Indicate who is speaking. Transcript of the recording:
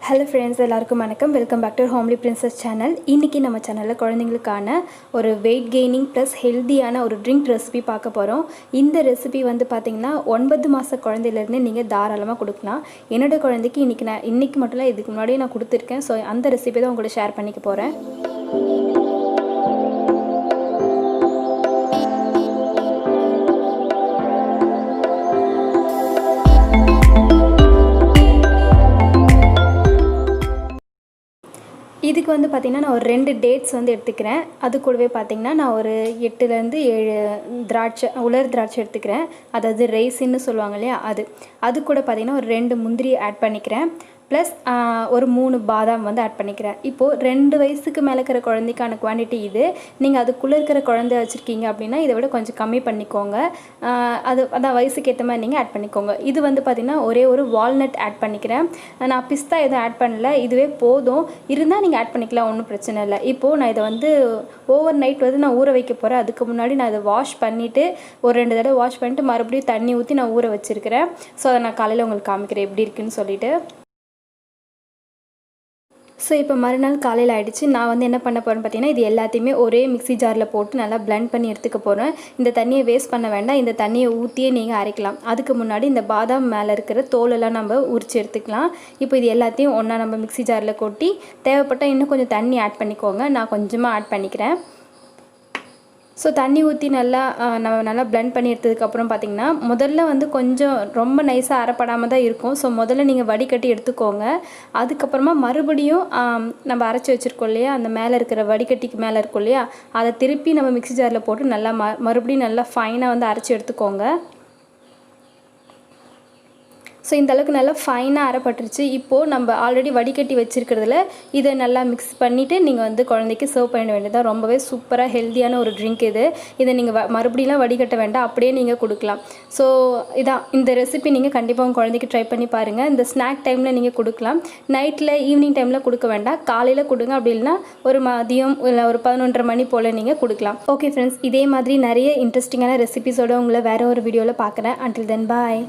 Speaker 1: Hello friends, எல்லாருக்கும் வணக்கம். Welcome back to homely princess channel. இன்றைக்கி நம்ம சேனலில் குழந்தைங்களுக்கான ஒரு வெயிட் கெய்னிங் ப்ளஸ் ஹெல்த்தியான ஒரு ட்ரிங்க் ரெசிபி பார்க்க போகிறோம். இந்த ரெசிபி வந்து பார்த்திங்கன்னா 9 மாத குழந்தையிலேருந்து நீங்கள் தாராளமாக கொடுக்கலாம். என்னோடய குழந்தைக்கு இன்றைக்கி மட்டும் இல்லை, இதுக்கு முன்னாடியே நான் கொடுத்துருக்கேன். ஸோ அந்த ரெசிபி தான் உங்களோட ஷேர் பண்ணிக்க போகிறேன். இதுக்கு வந்து பார்த்திங்கன்னா நான் ஒரு 2 டேட்ஸ் வந்து எடுத்துக்கிறேன். அது கூடவே பார்த்திங்கன்னா நான் ஒரு 8லேருந்து 7 உலர் திராட்சை எடுத்துக்கிறேன். அதாவது ரைசின்னு சொல்லுவாங்க இல்லையா, அது கூட பார்த்திங்கன்னா ஒரு 2 முந்திரி ஆட் பண்ணிக்கிறேன். ப்ளஸ் ஒரு 3 பாதாம் வந்து ஆட் பண்ணிக்கிறேன். இப்போது 2 வயசுக்கு மேலே இருக்கிற குழந்தைக்கான குவான்டிட்டி இது. நீங்கள் அதுக்குள்ளே இருக்கிற குழந்தை வச்சுருக்கீங்க அப்படின்னா இதை விட கொஞ்சம் கம்மி பண்ணிக்கோங்க. அதான் வயசுக்கு ஏற்ற மாதிரி நீங்கள் ஆட் பண்ணிக்கோங்க. இது வந்து பார்த்திங்கன்னா ஒரே ஒரு வால்நட் ஆட் பண்ணிக்கிறேன். நான் பிஸ்தா எதுவும் ஆட் பண்ணல, இதுவே போதும். இருந்தால் நீங்கள் ஆட் பண்ணிக்கலாம், ஒன்றும் பிரச்சனை இல்லை. இப்போது நான் இதை வந்து ஓவர் நைட் வந்து நான் ஊற வைக்க போகிறேன். அதுக்கு முன்னாடி நான் இதை வாஷ் பண்ணிவிட்டு ஒரு 2 தடவை வாஷ் பண்ணிவிட்டு மறுபடியும் தண்ணி ஊற்றி நான் ஊற வச்சுருக்கிறேன். ஸோ அதை நான் காலையில் உங்களுக்கு காமிக்கிறேன் எப்படி இருக்குன்னு சொல்லிவிட்டு. ஸோ இப்போ மறுநாள் காலையில் ஆகிடுச்சு. நான் வந்து என்ன பண்ண போகிறேன்னு பார்த்தீங்கன்னா, இது எல்லாத்தையுமே ஒரே மிக்ஸி ஜாரில் போட்டு நல்லா பிளெண்ட் பண்ணி எடுத்துக்க போகிறேன். இந்த தண்ணியை வேஸ்ட் பண்ண வேண்டாம், இந்த தண்ணியை ஊற்றியே நீங்கள் அரைக்கலாம். அதுக்கு முன்னாடி இந்த பாதாம் மேலே இருக்கிற தோலெல்லாம் நம்ம உரித்து எடுத்துக்கலாம். இப்போ இது எல்லாத்தையும் ஒன்றா நம்ம மிக்ஸி ஜாரில் கொட்டி தேவைப்பட்டால் இன்னும் கொஞ்சம் தண்ணி ஆட் பண்ணிக்கோங்க. நான் கொஞ்சமாக ஆட் பண்ணிக்கிறேன். ஸோ தண்ணி ஊற்றி நம்ம நல்லா பிளெண்ட் பண்ணி எடுத்ததுக்கப்புறம் பார்த்திங்கன்னா, முதல்ல வந்து கொஞ்சம் ரொம்ப நைஸாக அரைப்படாமல் தான் இருக்கும். ஸோ முதல்ல நீங்கள் வடிகட்டி எடுத்துக்கோங்க. அதுக்கப்புறமா மறுபடியும் நம்ம அரைச்சி வச்சுருக்கோம் இல்லையா, அந்த மேலே இருக்கிற வடிகட்டிக்கு மேலே இருக்கும் இல்லையா, அதை திருப்பி நம்ம மிக்ஸி ஜாரில் போட்டு நல்லா மறுபடியும் நல்லா ஃபைனாக வந்து அரைச்சி எடுத்துக்கோங்க. ஸோ இந்த அளவுக்கு நல்லா ஃபைனாக அரைப்பட்டுருச்சு. இப்போது நம்ம ஆல்ரெடி வடிகட்டி வச்சுருக்கிறதுல இதை நல்லா மிக்ஸ் பண்ணிவிட்டு நீங்கள் வந்து குழந்தைக்கு சர்வ் பண்ண வேண்டியதாக. ரொம்பவே சூப்பராக ஹெல்த்தியான ஒரு ட்ரிங்க் இது. இதை நீங்கள் மறுபடியும் வடிகட்ட வேண்டாம், அப்படியே நீங்கள் கொடுக்கலாம். ஸோ இதான் இந்த ரெசிபி நீங்கள் கண்டிப்பாக உங்கள் குழந்தைக்கு ட்ரை பண்ணி பாருங்கள். இந்த ஸ்நாக் டைமில் நீங்கள் கொடுக்கலாம். நைட்டில் ஈவினிங் டைமில் கொடுக்க வேண்டாம், காலையில் கொடுங்க. அப்படி இல்லைனா ஒரு மதியம் இல்லை ஒரு 11:30 மணி போல் நீங்கள் கொடுக்கலாம். ஓகே ஃப்ரெண்ட்ஸ், இதே மாதிரி நிறைய இன்ட்ரெஸ்டிங்கான ரெசிபிஸோடு உங்களை வேறு ஒரு வீடியோவில் பார்க்குறேன். அன்டில் தென் பாய்.